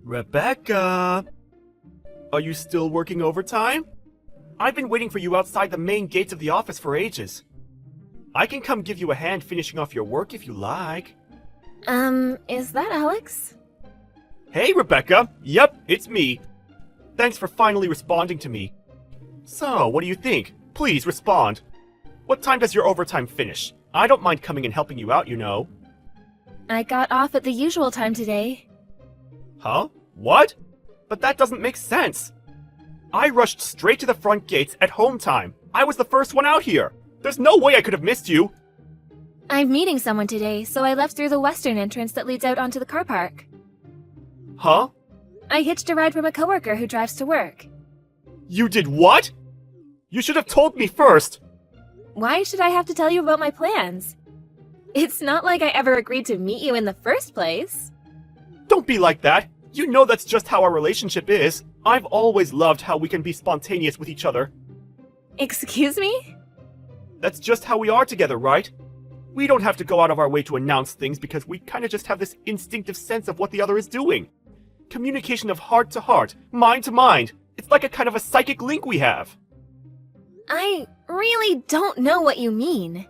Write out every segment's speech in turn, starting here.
Rebecca! Are you still working overtime? I've been waiting for you outside the main gates of the office for ages. I can come give you a hand finishing off your work if you like. Is that Alex? Hey, Rebecca! Yep, it's me. Thanks for finally responding to me. So, what do you think? Please respond. What time does your overtime finish? I don't mind coming and helping you out, you know. I got off at the usual time today. Huh? What? But that doesn't make sense. I rushed straight to the front gates at home time. I was the first one out here. There's no way I could have missed you. I'm meeting someone today, so I left through the western entrance that leads out onto the car park. Huh? I hitched a ride from a coworker who drives to work. You did what? You should have told me first. Why should I have to tell you about my plans? It's not like I ever agreed to meet you in the first place. Don't be like that. You know that's just how our relationship is. I've always loved how we can be spontaneous with each other. Excuse me? That's just how we are together, right? We don't have to go out of our way to announce things because we kind of just have this instinctive sense of what the other is doing. Communication of heart to heart, mind to mind. It's like a kind of a psychic link we have. I really don't know what you mean.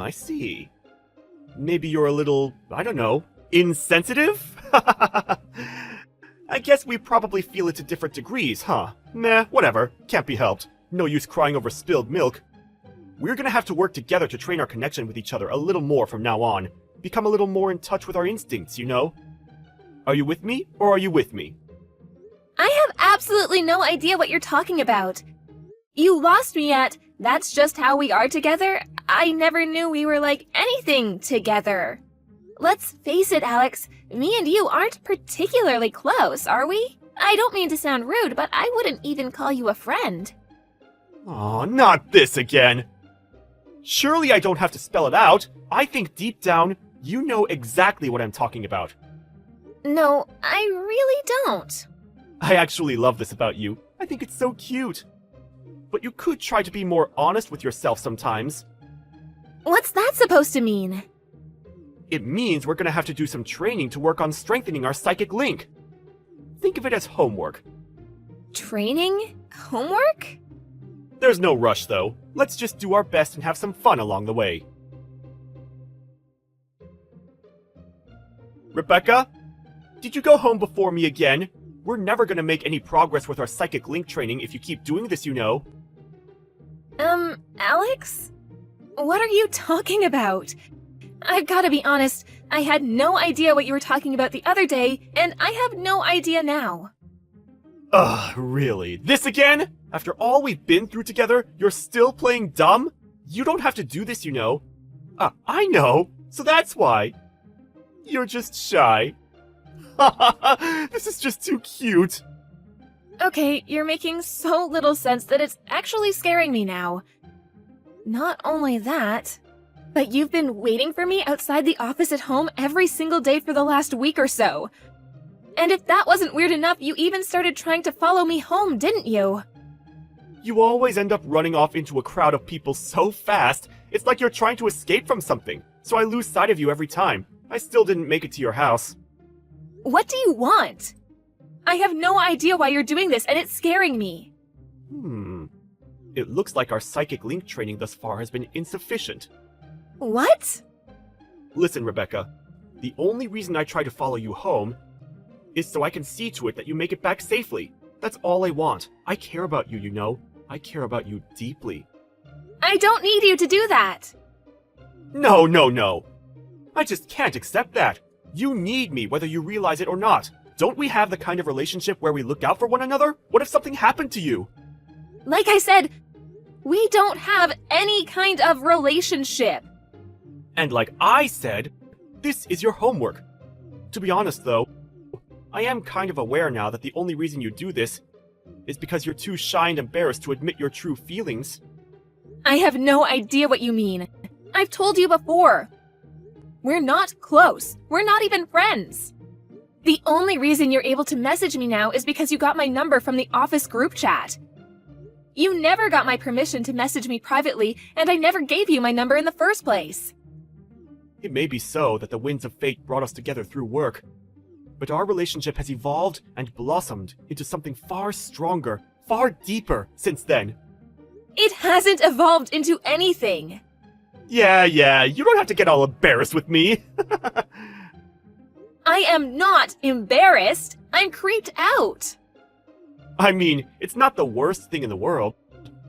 I see. Maybe you're a little, I don't know, insensitive? I guess we probably feel it to different degrees, huh? Meh, whatever. Can't be helped. No use crying over spilled milk. We're gonna have to work together to train our connection with each other a little more from now on. Become a little more in touch with our instincts, you know? Are you with me, or are you with me? I have absolutely no idea what you're talking about. You lost me at, that's just how we are together. I never knew we were like anything together. Let's face it, Alex, me and you aren't particularly close, are we? I don't mean to sound rude, but I wouldn't even call you a friend. Aw, not this again! Surely I don't have to spell it out. I think deep down, you know exactly what I'm talking about. No, I really don't. I actually love this about you. I think it's so cute. But you could try to be more honest with yourself sometimes. What's that supposed to mean? It means we're gonna have to do some training to work on strengthening our psychic link. Think of it as homework. Training? Homework? There's no rush, though. Let's just do our best and have some fun along the way. Rebecca? Did you go home before me again? We're never gonna make any progress with our psychic link training if you keep doing this, you know. Alex? What are you talking about? I've gotta be honest, I had no idea what you were talking about the other day, and I have no idea now. Ugh, really? This again? After all we've been through together, you're still playing dumb? You don't have to do this, you know. I know, so that's why. You're just shy. This is just too cute. Okay, you're making so little sense that it's actually scaring me now. Not only that, but you've been waiting for me outside the office at home every single day for the last week or so. And if that wasn't weird enough, you even started trying to follow me home, didn't you? You always end up running off into a crowd of people so fast, it's like you're trying to escape from something, so I lose sight of you every time. I still didn't make it to your house. What do you want? I have no idea why you're doing this, and it's scaring me. It looks like our psychic link training thus far has been insufficient. What? Listen, Rebecca, the only reason I try to follow you home is so I can see to it that you make it back safely. That's all I want. I care about you, you know. I care about you deeply. I don't need you to do that. No. I just can't accept that. You need me whether you realize it or not. Don't we have the kind of relationship where we look out for one another? What if something happened to you? Like I said, we don't have any kind of relationship. And like I said, this is your homework. To be honest, though, I am kind of aware now that the only reason you do this is because you're too shy and embarrassed to admit your true feelings. I have no idea what you mean. I've told you before. We're not close. We're not even friends. The only reason you're able to message me now is because you got my number from the office group chat. You never got my permission to message me privately, and I never gave you my number in the first place. It may be so that the winds of fate brought us together through work, But our relationship has evolved and blossomed into something far stronger, far deeper since then. It hasn't evolved into anything. Yeah, you don't have to get all embarrassed with me. I am not embarrassed. I'm creeped out. I mean, it's not the worst thing in the world.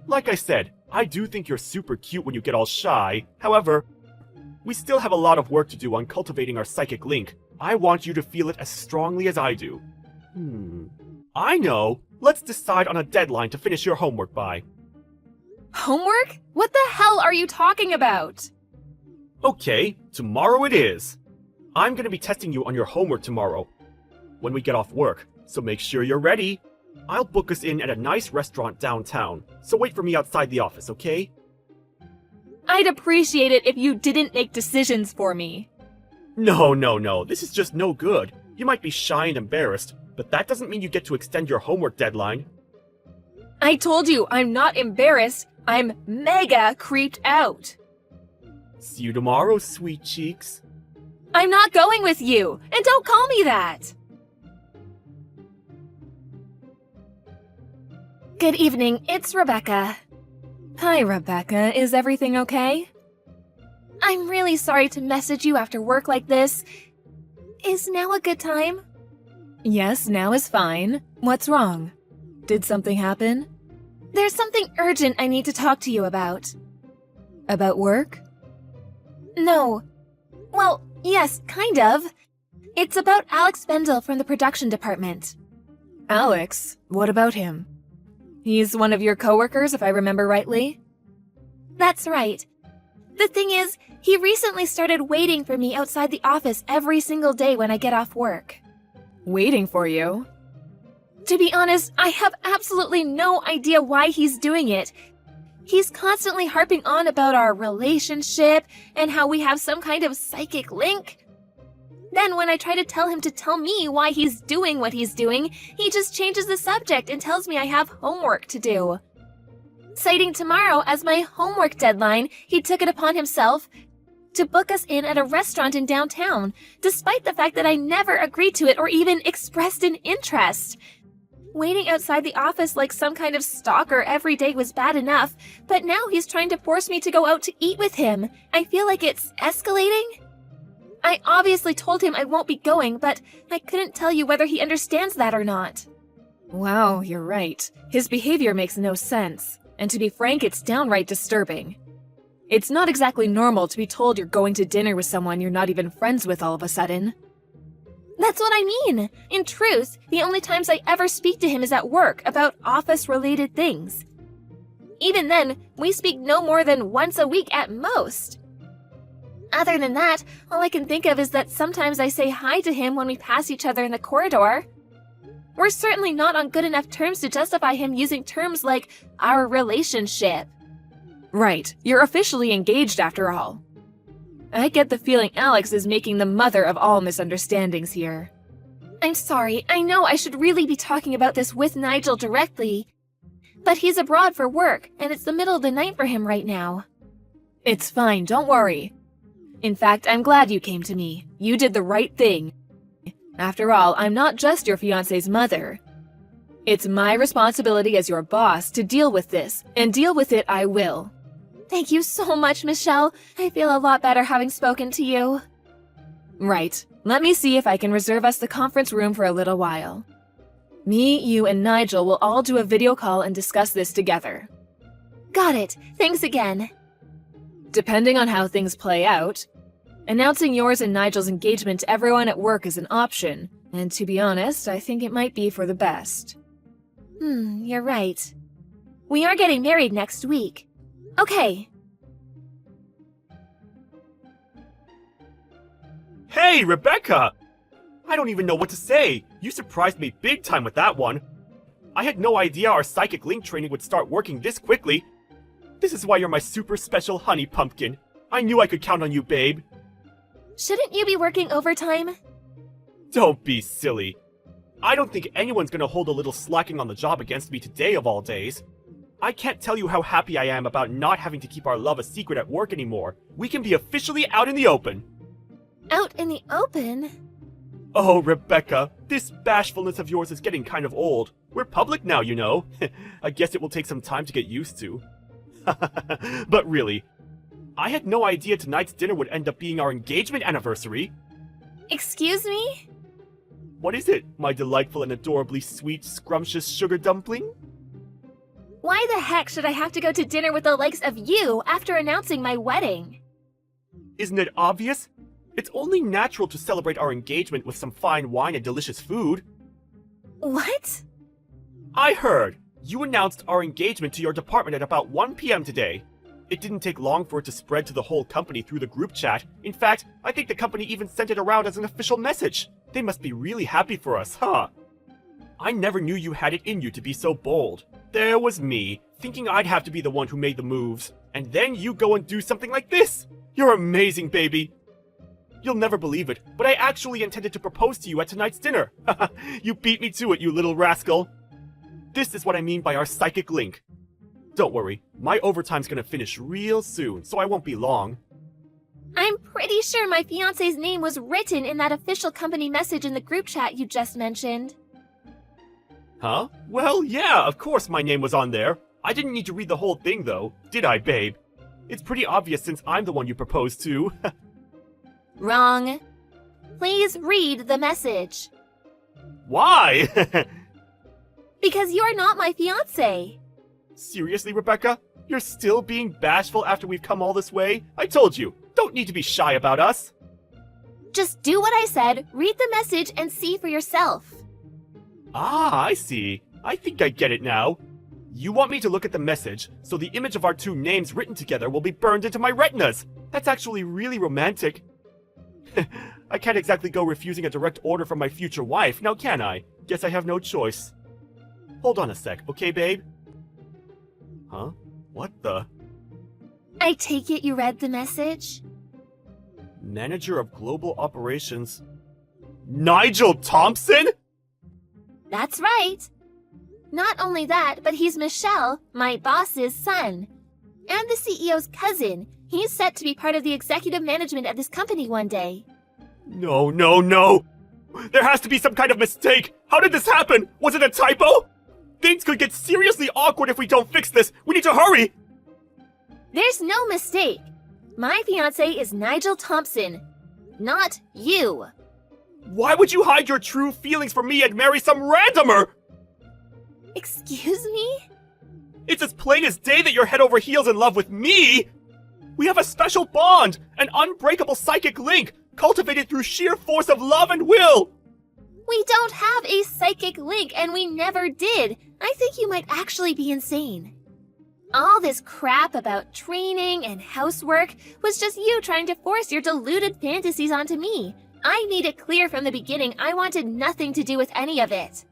Like I said, I do think you're super cute when you get all shy. However, we still have a lot of work to do on cultivating our psychic link. I want you to feel it as strongly as I do. I know. Let's decide on a deadline to finish your homework by. Homework? What the hell are you talking about? Okay, tomorrow it is. I'm gonna be testing you on your homework tomorrow when we get off work, so make sure you're ready. I'll book us in at a nice restaurant downtown, so wait for me outside the office, okay? I'd appreciate it if you didn't make decisions for me. No, this is just no good. You might be shy and embarrassed, but that doesn't mean you get to extend your homework deadline. I told you I'm not embarrassed. I'm mega creeped out. See you tomorrow, sweet cheeks. I'm not going with you, and don't call me that. Good evening, it's Rebecca. Hi, Rebecca. Is everything okay? I'm really sorry to message you after work like this. Is now a good time? Yes, now is fine. What's wrong? Did something happen? There's something urgent I need to talk to you about. About work? No. Well, yes, kind of. It's about Alex Bendel from the production department. Alex? What about him? He's one of your coworkers, if I remember rightly? That's right. The thing is, he recently started waiting for me outside the office every single day when I get off work. Waiting for you? To be honest, I have absolutely no idea why he's doing it. He's constantly harping on about our relationship and how we have some kind of psychic link. Then when I try to tell him to tell me why he's doing what he's doing, he just changes the subject and tells me I have homework to do. Citing tomorrow as my homework deadline, he took it upon himself to book us in at a restaurant in downtown, despite the fact that I never agreed to it or even expressed an interest. Waiting outside the office like some kind of stalker every day was bad enough, but now he's trying to force me to go out to eat with him. I feel like it's escalating. I obviously told him I won't be going, but I couldn't tell you whether he understands that or not. Wow, you're right. His behavior makes no sense. And to be frank, it's downright disturbing. It's not exactly normal to be told you're going to dinner with someone you're not even friends with all of a sudden. That's what I mean. In truth, the only times I ever speak to him is at work about office-related things. Even then, we speak no more than once a week at most. Other than that, all I can think of is that sometimes I say hi to him when we pass each other in the corridor. We're certainly not on good enough terms to justify him using terms like our relationship. Right, you're officially engaged after all. I get the feeling Alex is making the mother of all misunderstandings here. I'm sorry, I know I should really be talking about this with Nigel directly, but he's abroad for work, and it's the middle of the night for him right now. It's fine, don't worry. In fact, I'm glad you came to me. You did the right thing. After all, I'm not just your fiancé's mother. It's my responsibility as your boss to deal with this, and deal with it I will. Thank you so much, Michelle. I feel a lot better having spoken to you. Right. Let me see if I can reserve us the conference room for a little while. Me, you, and Nigel will all do a video call and discuss this together. Got it. Thanks again. Depending on how things play out, announcing yours and Nigel's engagement to everyone at work is an option, and to be honest, I think it might be for the best. You're right. We are getting married next week. Okay. Hey, Rebecca! I don't even know what to say. You surprised me big time with that one. I had no idea our psychic link training would start working this quickly. This is why you're my super special honey pumpkin. I knew I could count on you, babe. Shouldn't you be working overtime? Don't be silly. I don't think anyone's gonna hold a little slacking on the job against me today of all days. I can't tell you how happy I am about not having to keep our love a secret at work anymore. We can be officially out in the open. Out in the open? Oh, Rebecca, this bashfulness of yours is getting kind of old. We're public now, you know. I guess it will take some time to get used to. But really, I had no idea tonight's dinner would end up being our engagement anniversary. Excuse me? What is it, my delightful and adorably sweet, scrumptious sugar dumpling? Why the heck should I have to go to dinner with the likes of you after announcing my wedding? Isn't it obvious? It's only natural to celebrate our engagement with some fine wine and delicious food. What? I heard. You announced our engagement to your department at about 1 p.m. today. It didn't take long for it to spread to the whole company through the group chat. In fact, I think the company even sent it around as an official message. They must be really happy for us, huh? I never knew you had it in you to be so bold. There was me, thinking I'd have to be the one who made the moves. And then you go and do something like this. You're amazing, baby. You'll never believe it, but I actually intended to propose to you at tonight's dinner. You beat me to it, you little rascal. This is what I mean by our psychic link. Don't worry, my overtime's gonna finish real soon, so I won't be long. I'm pretty sure my fiancé's name was written in that official company message in the group chat you just mentioned. Huh? Well, yeah, of course my name was on there. I didn't need to read the whole thing, though, did I, babe? It's pretty obvious since I'm the one you proposed to. Wrong. Please read the message. Why? Because you're not my fiancé. Seriously, Rebecca? You're still being bashful after we've come all this way? I told you, don't need to be shy about us. Just do what I said, read the message, and see for yourself. Ah, I see. I think I get it now. You want me to look at the message, so the image of our two names written together will be burned into my retinas. That's actually really romantic. I can't exactly go refusing a direct order from my future wife, now can I? Guess I have no choice. Hold on a sec, okay, babe? Huh? What the? I take it you read the message? Manager of Global Operations. Nigel Thompson? That's right. Not only that, but he's Michelle, my boss's son. And the CEO's cousin. He's set to be part of the executive management of this company one day. No, no, no! There has to be some kind of mistake! How did this happen? Was it a typo? Things could get seriously awkward if we don't fix this! We need to hurry! There's no mistake. My fiancé is Nigel Thompson. Not you. Why would you hide your true feelings from me and marry some randomer? Excuse me? It's as plain as day that you're head over heels in love with me! We have a special bond, an unbreakable psychic link, cultivated through sheer force of love and will! We don't have a psychic link, and we never did. I think you might actually be insane. All this crap about training and housework was just you trying to force your deluded fantasies onto me. I made it clear from the beginning I wanted nothing to do with any of it.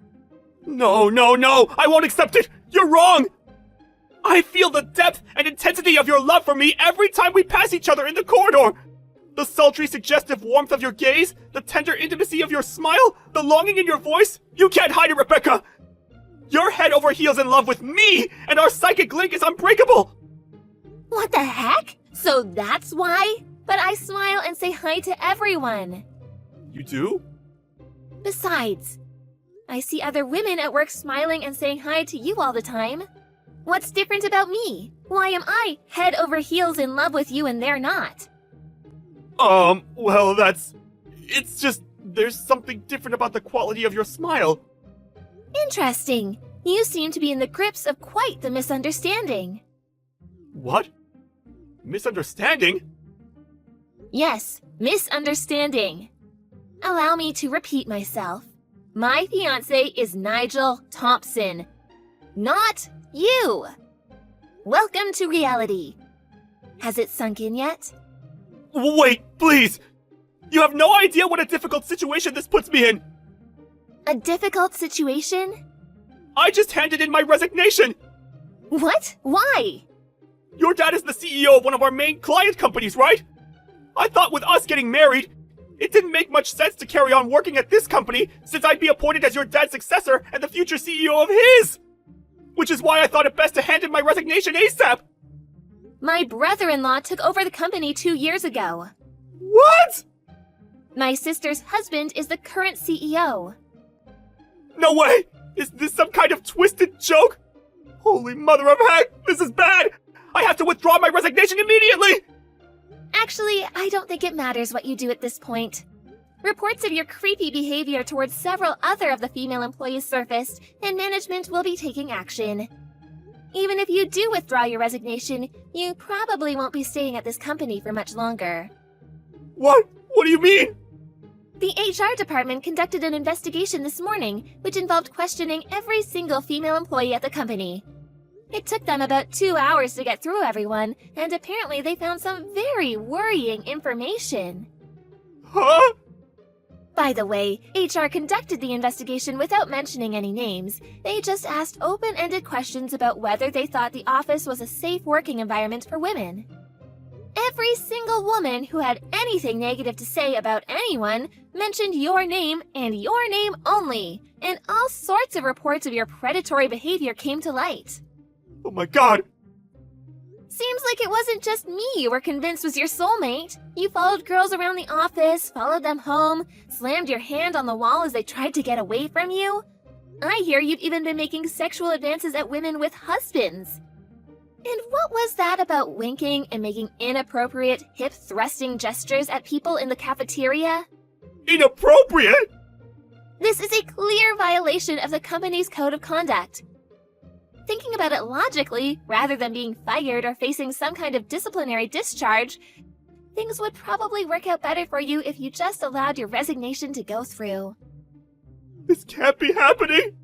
No, no, no! I won't accept it! You're wrong! I feel the depth and intensity of your love for me every time we pass each other in the corridor! The sultry, suggestive warmth of your gaze, the tender intimacy of your smile, the longing in your voice, you can't hide it, Rebecca! You're head over heels in love with me, and our psychic link is unbreakable! What the heck? So that's why? But I smile and say hi to everyone. You do? Besides, I see other women at work smiling and saying hi to you all the time. What's different about me? Why am I head over heels in love with you and they're not? Well, it's just, there's something different about the quality of your smile. Interesting. You seem to be in the grips of quite the misunderstanding. What? Misunderstanding? Yes, misunderstanding. Allow me to repeat myself. My fiancé is Nigel Thompson. Not you! Welcome to reality. Has it sunk in yet? Wait, please! You have no idea what a difficult situation this puts me in! A difficult situation? I just handed in my resignation! What? Why? Your dad is the CEO of one of our main client companies, right? I thought with us getting married, it didn't make much sense to carry on working at this company since I'd be appointed as your dad's successor and the future CEO of his! Which is why I thought it best to hand in my resignation ASAP! My brother-in-law took over the company 2 years ago. What?! My sister's husband is the current CEO. No way! Is this some kind of twisted joke? Holy mother of heck! This is bad! I have to withdraw my resignation immediately! Actually, I don't think it matters what you do at this point. Reports of your creepy behavior towards several other of the female employees surfaced, and management will be taking action. Even if you do withdraw your resignation, you probably won't be staying at this company for much longer. What? What do you mean? The HR department conducted an investigation this morning, which involved questioning every single female employee at the company. It took them about 2 hours to get through everyone, and apparently they found some very worrying information. Huh? By the way, HR conducted the investigation without mentioning any names. They just asked open-ended questions about whether they thought the office was a safe working environment for women. Every single woman who had anything negative to say about anyone mentioned your name and your name only, and all sorts of reports of your predatory behavior came to light. Oh my god! Seems like it wasn't just me you were convinced was your soulmate. You followed girls around the office, followed them home, slammed your hand on the wall as they tried to get away from you. I hear you've even been making sexual advances at women with husbands. And what was that about winking and making inappropriate, hip-thrusting gestures at people in the cafeteria? Inappropriate? This is a clear violation of the company's code of conduct. Thinking about it logically, rather than being fired or facing some kind of disciplinary discharge, things would probably work out better for you if you just allowed your resignation to go through. This can't be happening!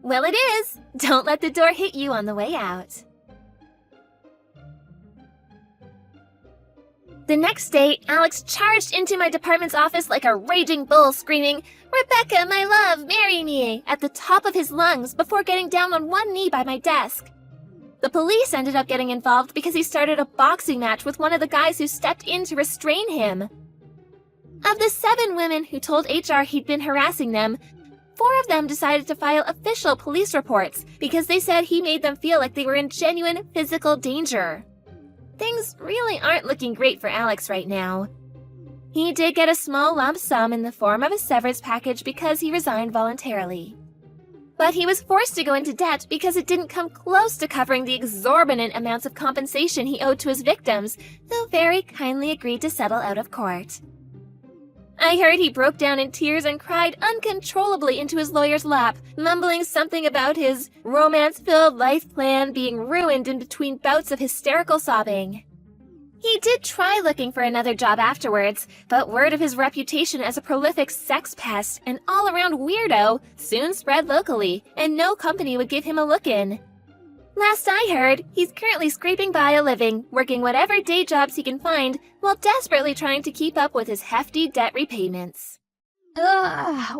Well, it is! Don't let the door hit you on the way out. The next day, Alex charged into my department's office like a raging bull, screaming, "Rebecca, my love, marry me!" at the top of his lungs before getting down on one knee by my desk. The police ended up getting involved because he started a boxing match with one of the guys who stepped in to restrain him. Of the 7 women who told HR he'd been harassing them, 4 of them decided to file official police reports because they said he made them feel like they were in genuine physical danger. Things really aren't looking great for Alex right now. He did get a small lump sum in the form of a severance package because he resigned voluntarily. But he was forced to go into debt because it didn't come close to covering the exorbitant amounts of compensation he owed to his victims, though very kindly agreed to settle out of court. I heard he broke down in tears and cried uncontrollably into his lawyer's lap, mumbling something about his romance-filled life plan being ruined in between bouts of hysterical sobbing. He did try looking for another job afterwards, but word of his reputation as a prolific sex pest and all-around weirdo soon spread locally, and no company would give him a look-in. Last I heard, he's currently scraping by a living, working whatever day jobs he can find, while desperately trying to keep up with his hefty debt repayments.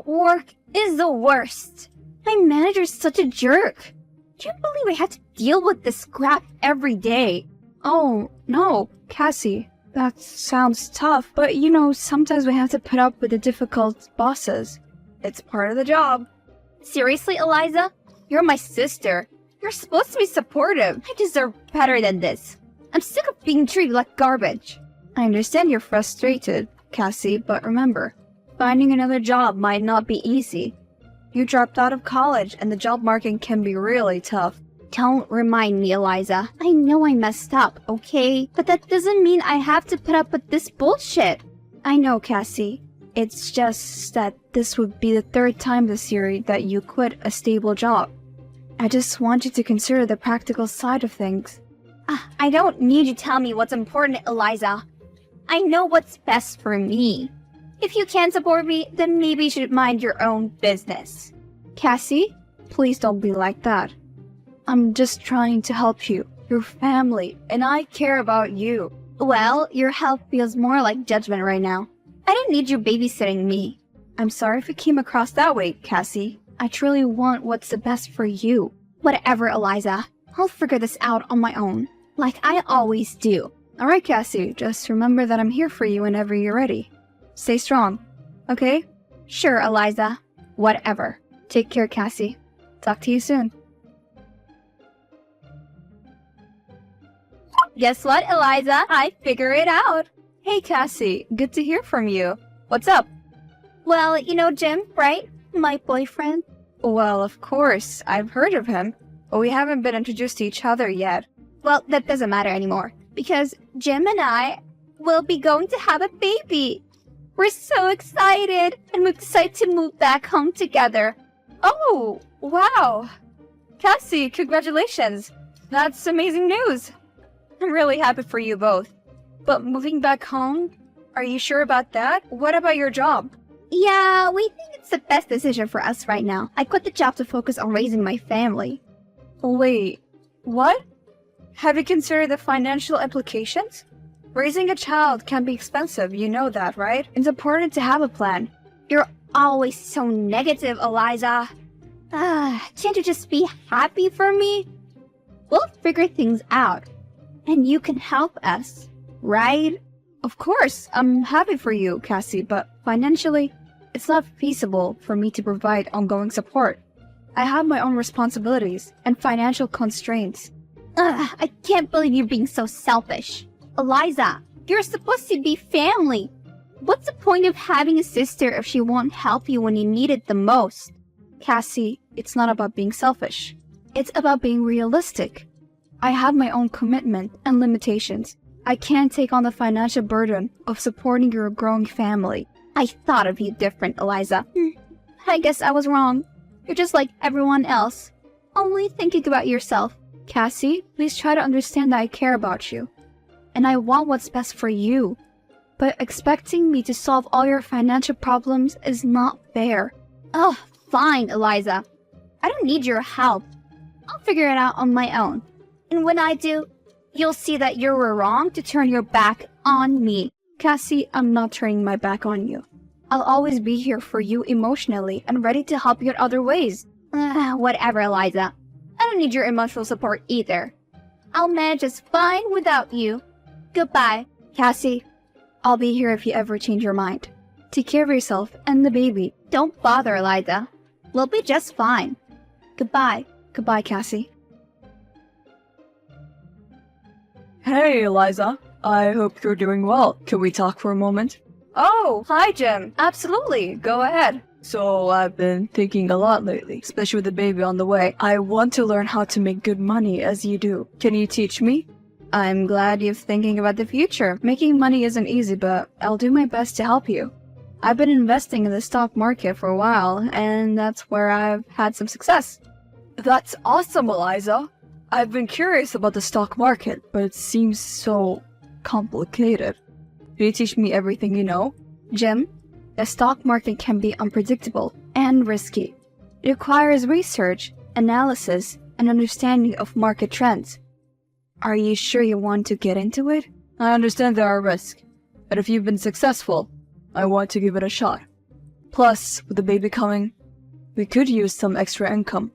Work is the worst. My manager's such a jerk. Can't believe I have to deal with this crap every day. Oh, no, Cassie. That sounds tough, but sometimes we have to put up with the difficult bosses. It's part of the job. Seriously, Eliza? You're my sister. You're supposed to be supportive. I deserve better than this. I'm sick of being treated like garbage. I understand you're frustrated, Cassie, but remember, finding another job might not be easy. You dropped out of college, and the job market can be really tough. Don't remind me, Eliza. I know I messed up, okay? But that doesn't mean I have to put up with this bullshit. I know, Cassie. It's just that this would be the 3rd time this year that you quit a stable job. I just want you to consider the practical side of things. I don't need you to tell me what's important, Eliza. I know what's best for me. If you can't support me, then maybe you should mind your own business. Cassie, please don't be like that. I'm just trying to help you, your family, and I care about you. Well, your help feels more like judgment right now. I don't need you babysitting me. I'm sorry if it came across that way, Cassie. I truly want what's the best for you. Whatever, Eliza. I'll figure this out on my own, like I always do. Alright, Cassie, just remember that I'm here for you whenever you're ready. Stay strong, okay? Sure, Eliza. Whatever. Take care, Cassie. Talk to you soon. Guess what, Eliza? I figured it out. Hey Cassie, good to hear from you. What's up? Well, you know Jim, right? My boyfriend. Well, of course, I've heard of him, but we haven't been introduced to each other yet. Well, that doesn't matter anymore because Jim and I will be going to have a baby. We're so excited and we've decided to move back home together. Oh, wow. Cassie, congratulations. That's amazing news. I'm really happy for you both. But moving back home? Are you sure about that? What about your job? Yeah, we think it's the best decision for us right now. I quit the job to focus on raising my family. Wait, what? Have you considered the financial implications? Raising a child can be expensive, you know that, right? It's important to have a plan. You're always so negative, Eliza. Can't you just be happy for me? We'll figure things out. And you can help us, right? Of course, I'm happy for you, Cassie, but financially, it's not feasible for me to provide ongoing support. I have my own responsibilities and financial constraints. I can't believe you're being so selfish. Eliza, you're supposed to be family. What's the point of having a sister if she won't help you when you need it the most? Cassie, it's not about being selfish. It's about being realistic. I have my own commitment and limitations. I can't take on the financial burden of supporting your growing family. I thought of you different, Eliza. I guess I was wrong. You're just like everyone else, only thinking about yourself. Cassie, please try to understand that I care about you. And I want what's best for you. But expecting me to solve all your financial problems is not fair. Oh, fine, Eliza. I don't need your help. I'll figure it out on my own. And when I do, you'll see that you were wrong to turn your back on me. Cassie, I'm not turning my back on you. I'll always be here for you emotionally and ready to help you in other ways. Whatever, Eliza. I don't need your emotional support either. I'll manage just fine without you. Goodbye. Cassie, I'll be here if you ever change your mind. Take care of yourself and the baby. Don't bother, Eliza. We'll be just fine. Goodbye. Goodbye, Cassie. Hey, Eliza. I hope you're doing well. Can we talk for a moment? Oh, hi, Jim. Absolutely. Go ahead. So, I've been thinking a lot lately, especially with the baby on the way. I want to learn how to make good money as you do. Can you teach me? I'm glad you're thinking about the future. Making money isn't easy, but I'll do my best to help you. I've been investing in the stock market for a while, and that's where I've had some success. That's awesome, Eliza. I've been curious about the stock market, but it seems so complicated. Can you teach me everything you know? Jim, the stock market can be unpredictable and risky. It requires research, analysis, and understanding of market trends. Are you sure you want to get into it? I understand there are risks, but if you've been successful, I want to give it a shot. Plus, with the baby coming, we could use some extra income.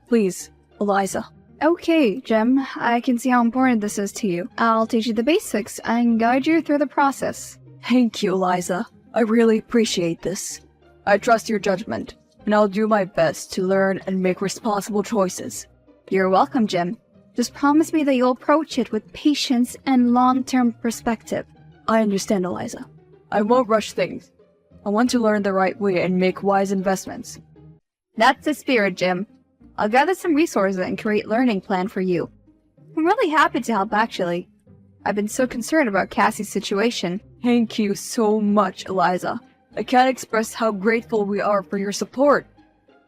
Please, Eliza. Okay, Jim, I can see how important this is to you. I'll teach you the basics and guide you through the process. Thank you, Eliza. I really appreciate this. I trust your judgment, and I'll do my best to learn and make responsible choices. You're welcome, Jim. Just promise me that you'll approach it with patience and long-term perspective. I understand, Eliza. I won't rush things. I want to learn the right way and make wise investments. That's the spirit, Jim. I'll gather some resources and create a learning plan for you. I'm really happy to help, actually. I've been so concerned about Cassie's situation. Thank you so much, Eliza. I can't express how grateful we are for your support.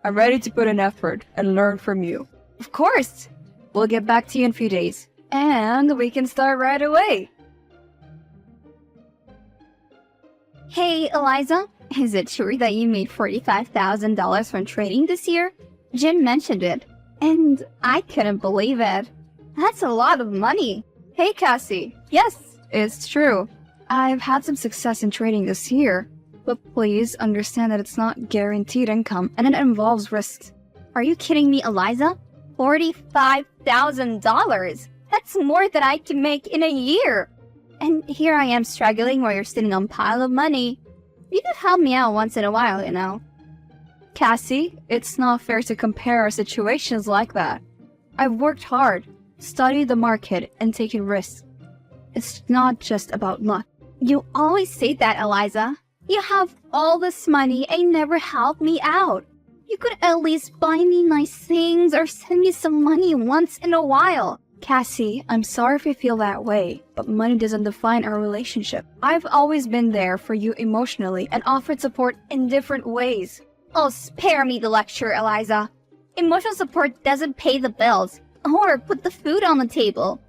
I'm ready to put in effort and learn from you. Of course! We'll get back to you in a few days. And we can start right away. Hey, Eliza. Is it true that you made $45,000 from trading this year? Jim mentioned it, and I couldn't believe it. That's a lot of money. Hey, Cassie. Yes, it's true. I've had some success in trading this year, but please understand that it's not guaranteed income and it involves risks. Are you kidding me, Eliza? $45,000! That's more than I can make in a year! And here I am struggling while you're sitting on a pile of money. You could help me out once in a while, you know. Cassie, it's not fair to compare our situations like that. I've worked hard, studied the market, and taken risks. It's not just about luck. You always say that, Eliza. You have all this money and never help me out. You could at least buy me nice things or send me some money once in a while. Cassie, I'm sorry if you feel that way, but money doesn't define our relationship. I've always been there for you emotionally and offered support in different ways. Oh, spare me the lecture, Eliza. Emotional support doesn't pay the bills or put the food on the table.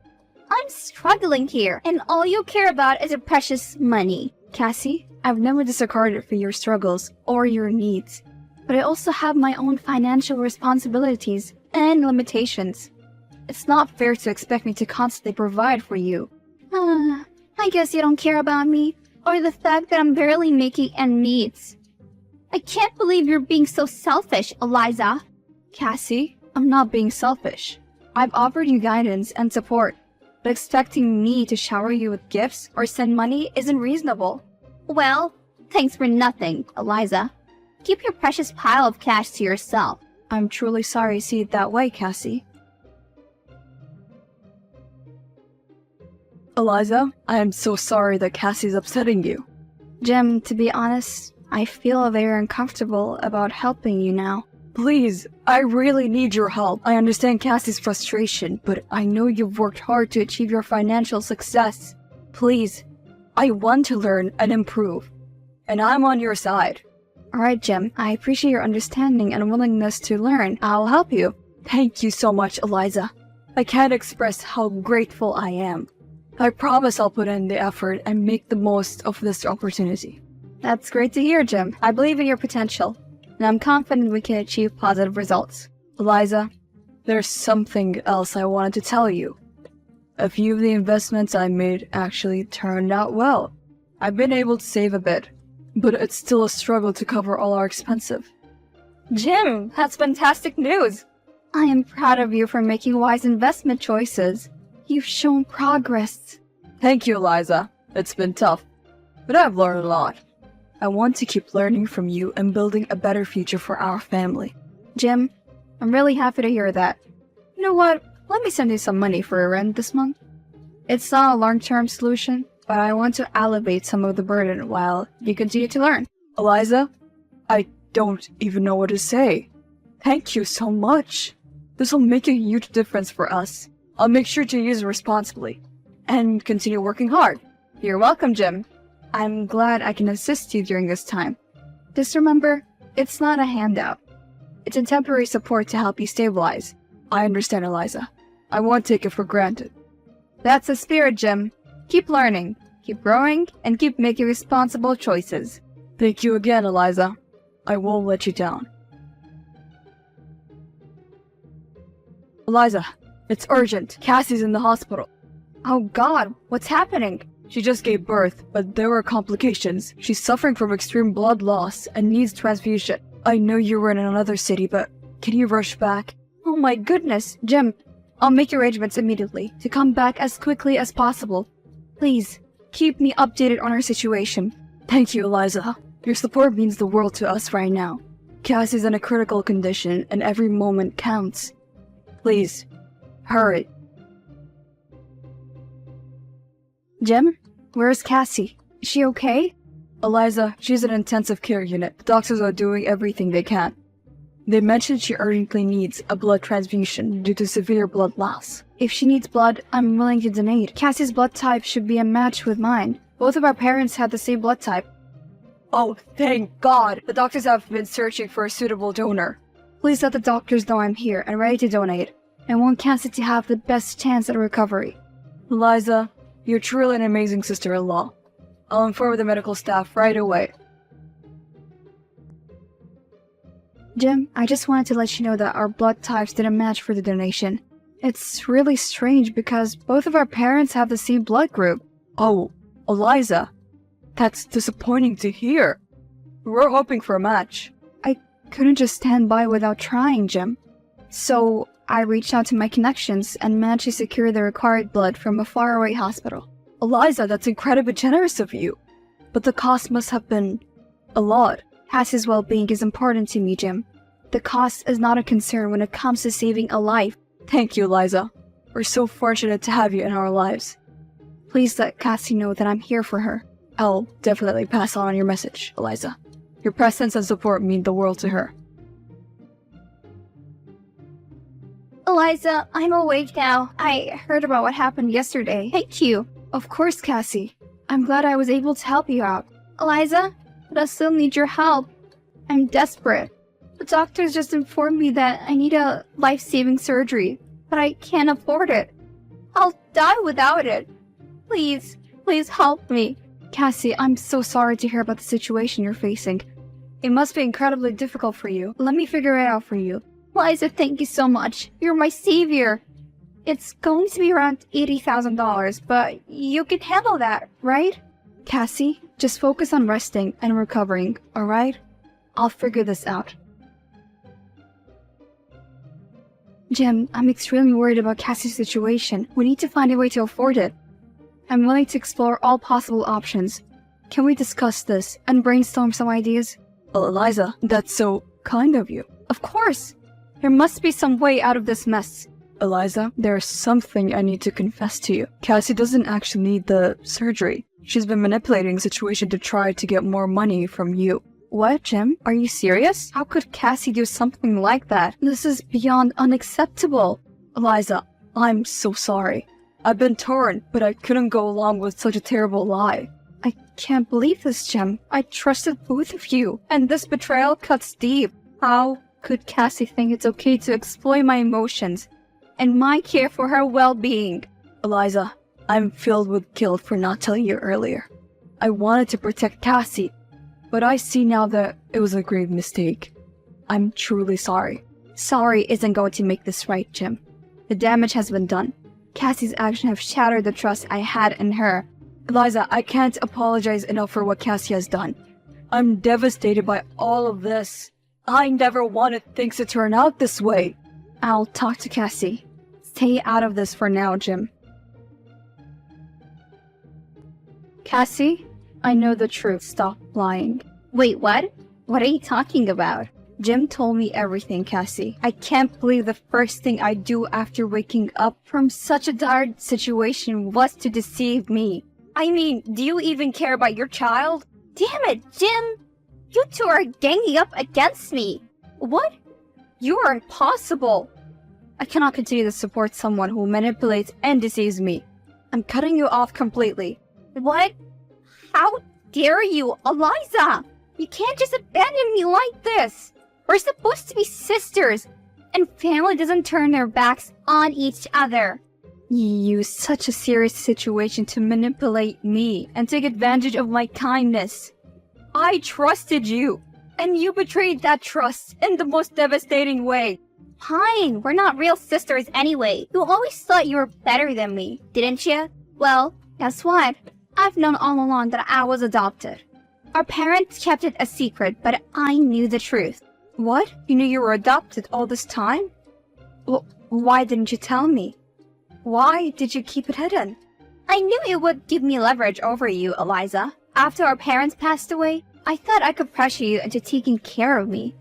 I'm struggling here, and all you care about is your precious money. Cassie, I've never disregarded for your struggles or your needs, but I also have my own financial responsibilities and limitations. It's not fair to expect me to constantly provide for you. I guess you don't care about me, or the fact that I'm barely making ends meet. I can't believe you're being so selfish, Eliza. Cassie, I'm not being selfish. I've offered you guidance and support, but expecting me to shower you with gifts or send money isn't reasonable. Well, thanks for nothing, Eliza. Keep your precious pile of cash to yourself. I'm truly sorry you see it that way, Cassie. Eliza, I am so sorry that Cassie's upsetting you. Jim, to be honest, I feel very uncomfortable about helping you now. Please, I really need your help. I understand Cassie's frustration, but I know you've worked hard to achieve your financial success. Please, I want to learn and improve, and I'm on your side. Alright, Jim, I appreciate your understanding and willingness to learn. I'll help you. Thank you so much, Eliza. I can't express how grateful I am. I promise I'll put in the effort and make the most of this opportunity. That's great to hear, Jim. I believe in your potential, and I'm confident we can achieve positive results. Eliza, there's something else I wanted to tell you. A few of the investments I made actually turned out well. I've been able to save a bit, but it's still a struggle to cover all our expenses. Jim, that's fantastic news! I am proud of you for making wise investment choices. You've shown progress. Thank you, Eliza. It's been tough, but I've learned a lot. I want to keep learning from you and building a better future for our family. Jim, I'm really happy to hear that. You know what? Let me send you some money for your rent this month. It's not a long-term solution, but I want to alleviate some of the burden while you continue to learn. Eliza, I don't even know what to say. Thank you so much. This will make a huge difference for us. I'll make sure to use it responsibly and continue working hard. You're welcome, Jim. I'm glad I can assist you during this time. Just remember, it's not a handout. It's a temporary support to help you stabilize. I understand, Eliza. I won't take it for granted. That's the spirit, Jim. Keep learning, keep growing, and keep making responsible choices. Thank you again, Eliza. I won't let you down. Eliza, it's urgent. Cassie's in the hospital. Oh God, what's happening? She just gave birth, but there were complications. She's suffering from extreme blood loss and needs transfusion. I know you were in another city, but can you rush back? Oh my goodness, Jim. I'll make arrangements immediately to come back as quickly as possible. Please, keep me updated on her situation. Thank you, Eliza. Your support means the world to us right now. Cassie's in a critical condition and every moment counts. Please, hurry. Jim, where's Cassie? Is she okay? Eliza, she's in an intensive care unit. The doctors are doing everything they can. They mentioned she urgently needs a blood transfusion due to severe blood loss. If she needs blood, I'm willing to donate. Cassie's blood type should be a match with mine. Both of our parents had the same blood type. Oh, thank God! The doctors have been searching for a suitable donor. Please let the doctors know I'm here and ready to donate. I want Cassie to have the best chance at recovery. Eliza, you're truly an amazing sister-in-law. I'll inform the medical staff right away. Jim, I just wanted to let you know that our blood types didn't match for the donation. It's really strange because both of our parents have the same blood group. Oh, Eliza, that's disappointing to hear. We're hoping for a match. I couldn't just stand by without trying, Jim. So I reached out to my connections and managed to secure the required blood from a faraway hospital. Eliza, that's incredibly generous of you. But the cost must have been a lot. Cassie's well-being is important to me, Jim. The cost is not a concern when it comes to saving a life. Thank you, Eliza. We're so fortunate to have you in our lives. Please let Cassie know that I'm here for her. I'll definitely pass on your message, Eliza. Your presence and support mean the world to her. Eliza, I'm awake now. I heard about what happened yesterday. Thank you. Of course, Cassie. I'm glad I was able to help you out. Eliza, but I still need your help. I'm desperate. The doctors just informed me that I need a life-saving surgery, but I can't afford it. I'll die without it. Please, please help me. Cassie, I'm so sorry to hear about the situation you're facing. It must be incredibly difficult for you. Let me figure it out for you. Eliza, thank you so much. You're my savior. It's going to be around $80,000, but you can handle that, right? Cassie, just focus on resting and recovering, alright? I'll figure this out. Jim, I'm extremely worried about Cassie's situation. We need to find a way to afford it. I'm willing to explore all possible options. Can we discuss this and brainstorm some ideas? Well, Eliza, that's so kind of you. Of course. There must be some way out of this mess. Eliza, there's something I need to confess to you. Cassie doesn't actually need the surgery. She's been manipulating the situation to try to get more money from you. What, Jim? Are you serious? How could Cassie do something like that? This is beyond unacceptable. Eliza, I'm so sorry. I've been torn, but I couldn't go along with such a terrible lie. I can't believe this, Jim. I trusted both of you, and this betrayal cuts deep. How could Cassie think it's okay to exploit my emotions and my care for her well-being? Eliza, I'm filled with guilt for not telling you earlier. I wanted to protect Cassie, but I see now that it was a grave mistake. I'm truly sorry. Sorry isn't going to make this right, Jim. The damage has been done. Cassie's actions have shattered the trust I had in her. Eliza, I can't apologize enough for what Cassie has done. I'm devastated by all of this. I never wanted things to turn out this way. I'll talk to Cassie. Stay out of this for now, Jim. Cassie, I know the truth. Stop lying. Wait, what? What are you talking about? Jim told me everything, Cassie. I can't believe the first thing I do after waking up from such a dire situation was to deceive me. I mean, do you even care about your child? Damn it, Jim! You two are ganging up against me. What? You are impossible. I cannot continue to support someone who manipulates and deceives me. I'm cutting you off completely. What? How dare you, Eliza? You can't just abandon me like this. We're supposed to be sisters, and family doesn't turn their backs on each other. You use such a serious situation to manipulate me and take advantage of my kindness. I trusted you, and you betrayed that trust in the most devastating way. Fine, we're not real sisters anyway. You always thought you were better than me, didn't you? Well, guess what? I've known all along that I was adopted. Our parents kept it a secret, but I knew the truth. What? You knew you were adopted all this time? Well, why didn't you tell me? Why did you keep it hidden? I knew it would give me leverage over you, Eliza. After our parents passed away, I thought I could pressure you into taking care of me.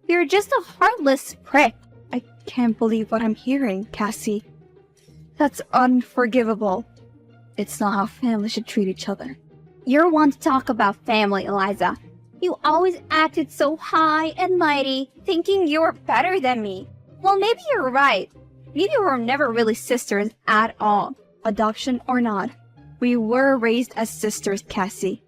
You're just a heartless prick. I can't believe what I'm hearing, Cassie. That's unforgivable. It's not how family should treat each other. You're one to talk about family, Eliza. You always acted so high and mighty, thinking you were better than me. Well, maybe you're right. Maybe we were never really sisters at all. Adoption or not, we were raised as sisters, Cassie.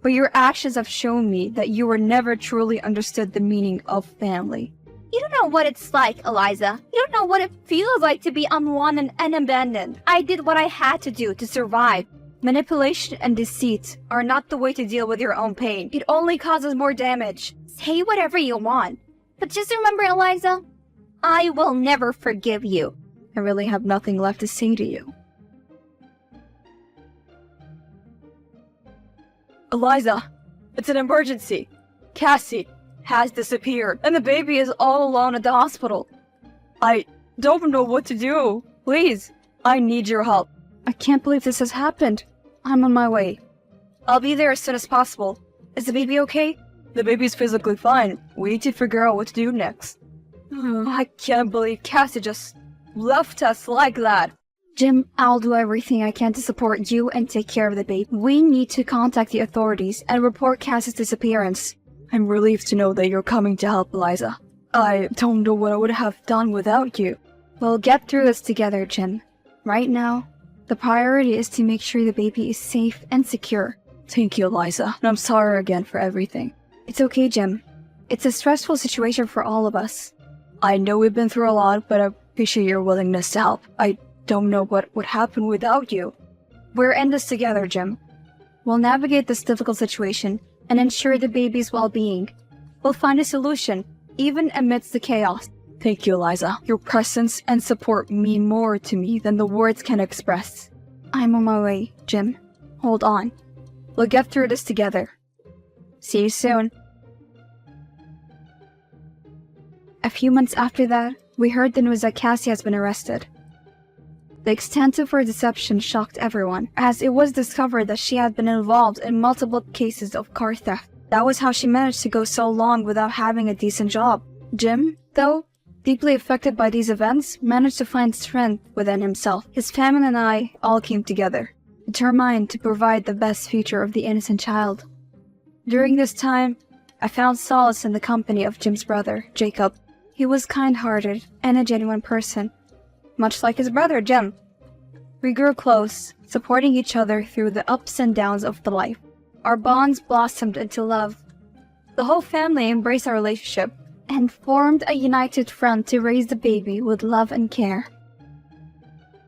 But your actions have shown me that you were never truly understood the meaning of family. You don't know what it's like, Eliza. You don't know what it feels like to be unwanted and abandoned. I did what I had to do to survive. Manipulation and deceit are not the way to deal with your own pain. It only causes more damage. Say whatever you want. But just remember, Eliza, I will never forgive you. I really have nothing left to say to you. Eliza, it's an emergency. Cassie has disappeared, and the baby is all alone at the hospital. I don't know what to do. Please, I need your help. I can't believe this has happened. I'm on my way. I'll be there as soon as possible. Is the baby okay? The baby's physically fine. We need to figure out what to do next. I can't believe Cassie just left us like that. Jim, I'll do everything I can to support you and take care of the baby. We need to contact the authorities and report Cassie's disappearance. I'm relieved to know that you're coming to help, Eliza. I don't know what I would have done without you. We'll get through this together, Jim. Right now, the priority is to make sure the baby is safe and secure. Thank you, Eliza. And I'm sorry again for everything. It's okay, Jim. It's a stressful situation for all of us. I know we've been through a lot, but I appreciate your willingness to help. I don't know what would happen without you. We're in this together, Jim. We'll navigate this difficult situation and ensure the baby's well-being. We'll find a solution, even amidst the chaos. Thank you, Eliza. Your presence and support mean more to me than the words can express. I'm on my way, Jim. Hold on. We'll get through this together. See you soon. A few months after that, we heard the news that Cassie has been arrested. The extent of her deception shocked everyone, as it was discovered that she had been involved in multiple cases of car theft. That was how she managed to go so long without having a decent job. Jim, though, deeply affected by these events, managed to find strength within himself. His family and I all came together, determined to provide the best future of the innocent child. During this time, I found solace in the company of Jim's brother, Jacob. He was kind-hearted and a genuine person, much like his brother, Jim. We grew close, supporting each other through the ups and downs of the life. Our bonds blossomed into love. The whole family embraced our relationship and formed a united front to raise the baby with love and care.